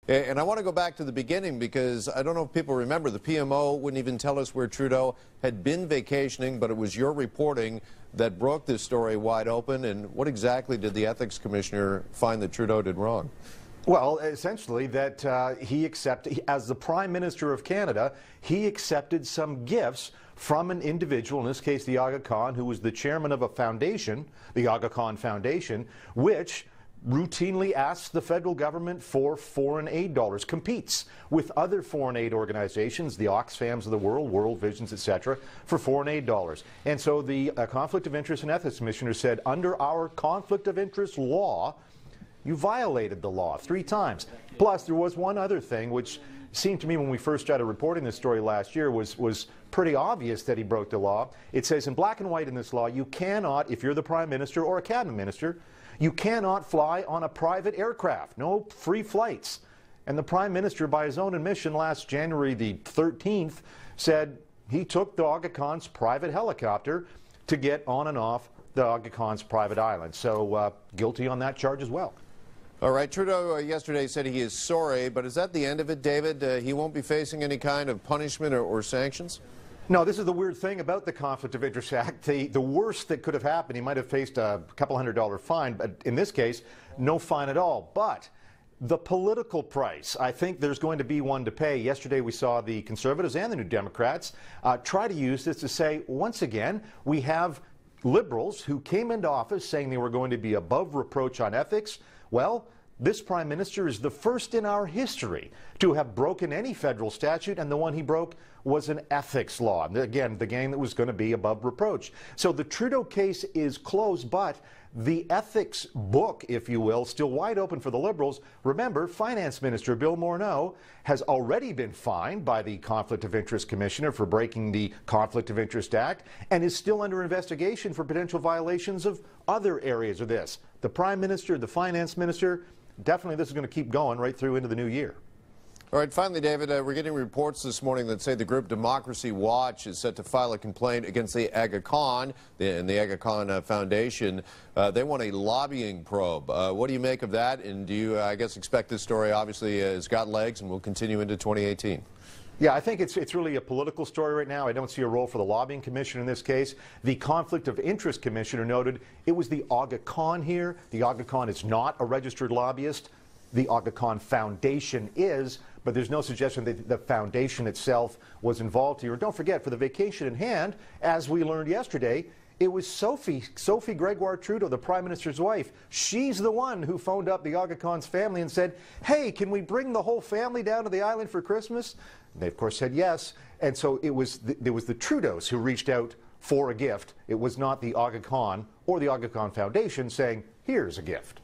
And I want to go back to the beginning because I don't know if people remember, the PMO wouldn't even tell us where Trudeau had been vacationing, but it was your reporting that broke this story wide open. And what exactly did the Ethics Commissioner find that Trudeau did wrong? Well, essentially that he accepted, as the Prime Minister of Canada, he accepted some gifts from an individual, in this case the AGA KHAN, who was the chairman of a foundation, the AGA KHAN Foundation, which routinely asks the federal government for foreign aid dollars, competes with other foreign aid organizations, the Oxfams of the world, World Visions, etc., for foreign aid dollars. And so the Conflict of Interest and Ethics Commissioner said, under our Conflict of Interest law, you violated the law 3 times. Plus, there was one other thing which seemed to me when we first started reporting this story last year was pretty obvious that he broke the law. It says in black and white in this law, you cannot, if you're the Prime Minister or a cabinet minister, you cannot fly on a private aircraft, no free flights. And the Prime Minister, by his own admission last January the 13th, said he took the AGA KHAN's private helicopter to get on and off the AGA KHAN's private island. So guilty on that charge as well. All right, Trudeau yesterday said he is sorry, but is that the end of it, David? He won't be facing any kind of punishment or sanctions? No, this is the weird thing about the Conflict of Interest Act. The worst that could have happened, he might have faced a couple $100 fine, but in this case, no fine at all. But the political price, I think there's going to be one to pay. Yesterday we saw the Conservatives and the New Democrats try to use this to say, once again, we have Liberals who came into office saying they were going to be above reproach on ethics. Well, this Prime Minister is the first in our history to have broken any federal statute, and the one he broke was an ethics law. Again, the gang that was going to be above reproach. So the Trudeau case is closed, but the ethics book, if you will, still wide open for the Liberals. Remember, Finance Minister Bill Morneau has already been fined by the Conflict of Interest Commissioner for breaking the Conflict of Interest Act and is still under investigation for potential violations of other areas of this. The Prime Minister, the Finance Minister, definitely this is going to keep going right through into the new year. All right, finally, David, we're getting reports this morning that say the group Democracy Watch is set to file a complaint against the AGA KHAN and the AGA KHAN Foundation. They want a lobbying probe. What do you make of that? And do you, I guess, expect this story obviously has got legs and will continue into 2018? Yeah, I think it's really a political story right now. I don't see a role for the lobbying commission in this case. The Conflict of Interest Commissioner noted it was the AGA KHAN here. The AGA KHAN is not a registered lobbyist. The AGA KHAN Foundation is, but there's no suggestion that the foundation itself was involved here. Don't forget, for the vacation in hand, as we learned yesterday, it was Sophie Gregoire Trudeau, the Prime Minister's wife. She's the one who phoned up the AGA KHAN's family and said, hey, can we bring the whole family down to the island for Christmas? And they, of course, said yes. And so it was the Trudeaus who reached out for a gift. It was not the AGA KHAN or the AGA KHAN Foundation saying, here's a gift.